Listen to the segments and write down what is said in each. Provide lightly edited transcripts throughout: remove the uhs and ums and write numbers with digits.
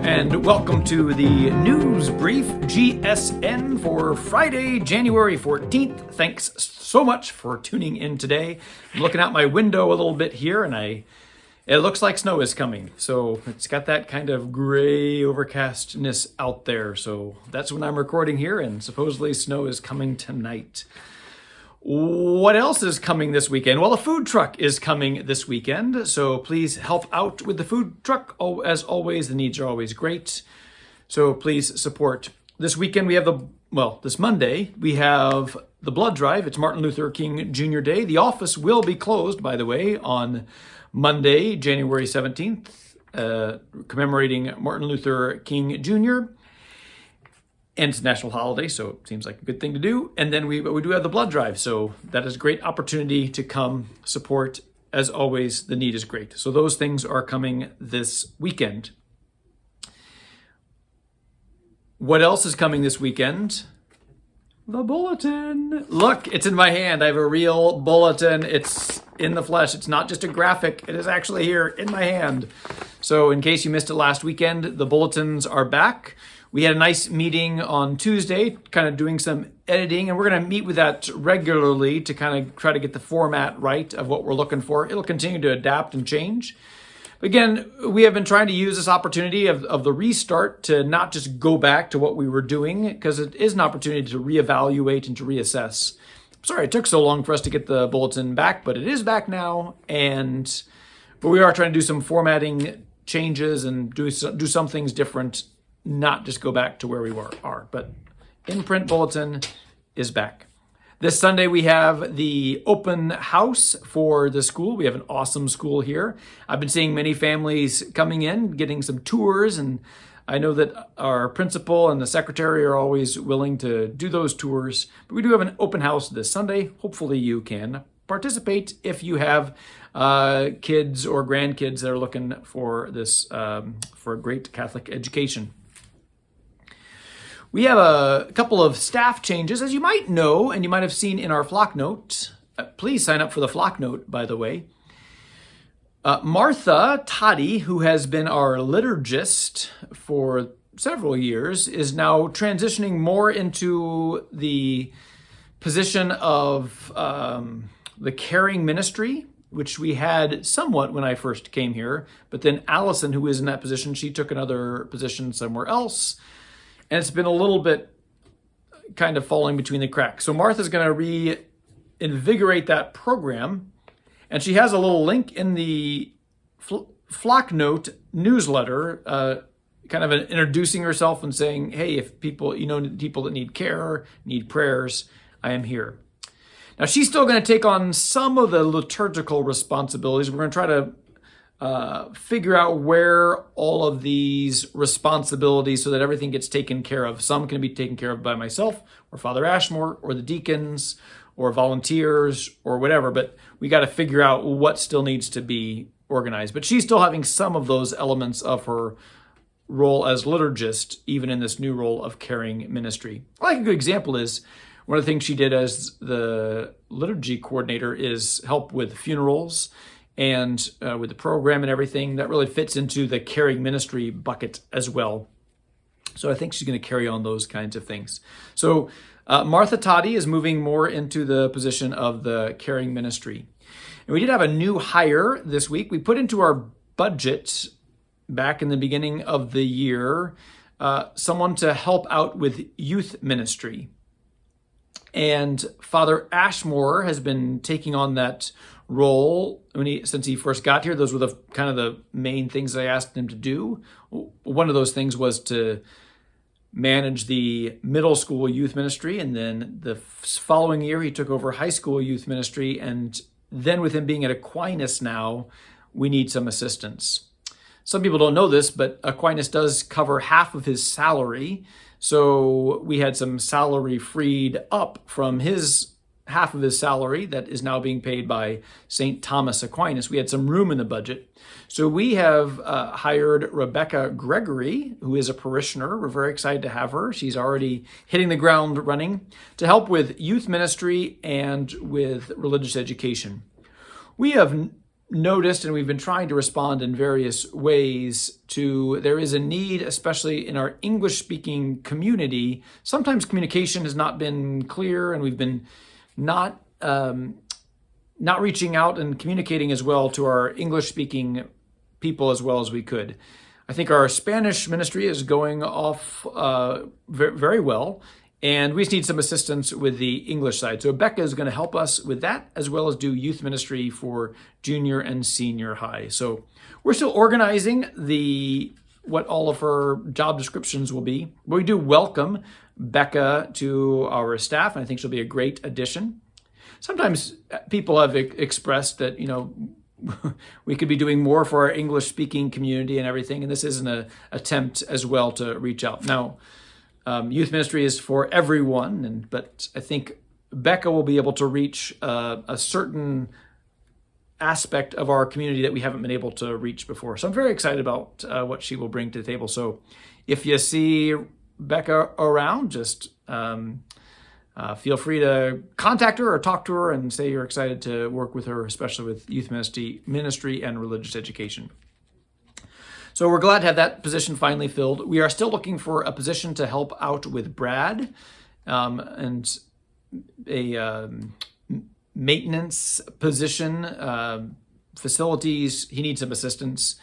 and welcome to the News Brief GSN for Friday, January 14th. Thanks so much for tuning in today. I'm looking out my window a little bit here, and it looks like snow is coming. So it's got that kind of gray overcastness out there. So that's when I'm recording here, and supposedly snow is coming tonight. What else is coming this weekend? Well, a food truck is coming this weekend, so please help out with the food truck. Oh, as always, the needs are always great, so please support. This weekend we have this Monday, we have the blood drive. It's Martin Luther King Jr. Day. The office will be closed, by the way, on Monday, January 17th, commemorating Martin Luther King Jr., and it's a national holiday, so it seems like a good thing to do. And then we do have the blood drive, so that is a great opportunity to come support. As always, the need is great. So those things are coming this weekend. What else is coming this weekend? The bulletin. Look, it's in my hand. I have a real bulletin. It's in the flesh. It's not just a graphic. It is actually here in my hand. So in case you missed it last weekend, the bulletins are back. We had a nice meeting on Tuesday, kind of doing some editing, and we're going to meet with that regularly to kind of try to get the format right of what we're looking for. It'll continue to adapt and change. Again, we have been trying to use this opportunity of the restart to not just go back to what we were doing, because it is an opportunity to reevaluate and to reassess. Sorry it took so long for us to get the bulletin back, but it is back now, but we are trying to do some formatting changes and do some things different, not just go back to where we are. But in-print bulletin is back. This Sunday we have the open house for the school. We have an awesome school here. I've been seeing many families coming in, getting some tours, and I know that our principal and the secretary are always willing to do those tours. But we do have an open house this Sunday. Hopefully you can participate if you have kids or grandkids that are looking for this for a great Catholic education. We have a couple of staff changes, as you might know, and you might have seen in our flock note. Please sign up for the flock note, by the way. Martha Toddy, who has been our liturgist for several years, is now transitioning more into the position of the caring ministry, which we had somewhat when I first came here. But then Allison, who is in that position, she took another position somewhere else. And it's been a little bit kind of falling between the cracks. So Martha's going to reinvigorate that program. And she has a little link in the Flock Note newsletter, kind of introducing herself and saying, hey, if people that need care, need prayers, I am here. Now, she's still going to take on some of the liturgical responsibilities. We're going to try to figure out where all of these responsibilities so that everything gets taken care of. Some can be taken care of by myself or Father Ashmore or the deacons or volunteers or whatever, but we got to figure out what still needs to be organized. But she's still having some of those elements of her role as liturgist, even in this new role of caring ministry. Like a good example is one of the things she did as the liturgy coordinator is help with funerals and with the program and everything. That really fits into the caring ministry bucket as well. So I think she's going to carry on those kinds of things. So Martha Toddy is moving more into the position of the caring ministry. And we did have a new hire this week. We put into our budget back in the beginning of the year someone to help out with youth ministry. And Father Ashmore has been taking on that role since he first got here. Those were the kind of the main things I asked him to do. One of those things was to manage the middle school youth ministry, and then the following year he took over high school youth ministry, and then with him being at Aquinas now, we need some assistance. Some people don't know this, but Aquinas does cover half of his salary, so we had some salary freed up from his half of his salary that is now being paid by St. Thomas Aquinas. We had some room in the budget. So we have hired Rebecca Gregory, who is a parishioner. We're very excited to have her. She's already hitting the ground running to help with youth ministry and with religious education. We have noticed, and we've been trying to respond in various ways to, there is a need, especially in our English-speaking community. Sometimes communication has not been clear, and we've been not reaching out and communicating as well to our English-speaking people as well as we could. I think our Spanish ministry is going off very well, and we just need some assistance with the English side. So Becca is going to help us with that, as well as do youth ministry for junior and senior high. So we're still organizing what all of her job descriptions will be. But we do welcome Becca to our staff, and I think she'll be a great addition. Sometimes people have expressed that, we could be doing more for our English-speaking community and everything, and this is an attempt as well to reach out. Now, youth ministry is for everyone, but I think Becca will be able to reach a certain aspect of our community that we haven't been able to reach before. So I'm very excited about what she will bring to the table. So if you see Becca around, just feel free to contact her or talk to her and say you're excited to work with her, especially with youth ministry and religious education. So we're glad to have that position finally filled. We are still looking for a position to help out with Brad and a maintenance position, facilities. He needs some assistance.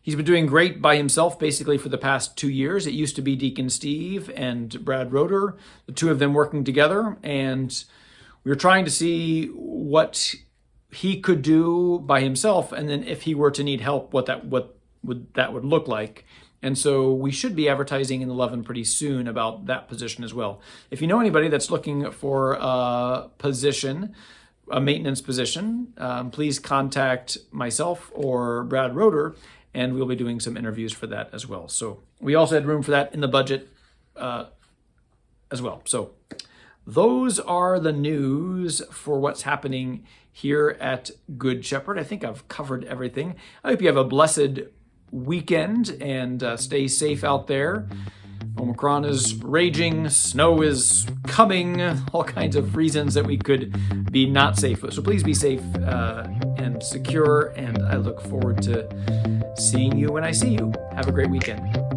He's been doing great by himself basically for the past 2 years. It used to be Deacon Steve and Brad Roeder, the two of them working together, and we were trying to see what he could do by himself, and then if he were to need help, what that would look like. And so we should be advertising in 11 pretty soon about that position as well. If you know anybody that's looking for a position, a maintenance position, please contact myself or Brad Roeder, and we'll be doing some interviews for that as well. So we also had room for that in the budget as well. So those are the news for what's happening here at Good Shepherd. I think I've covered everything. I hope you have a blessed weekend and stay safe out there. Omicron is raging, snow is coming, all kinds of reasons that we could be not safe. So please be safe and secure, and I look forward to seeing you when I see you. Have a great weekend.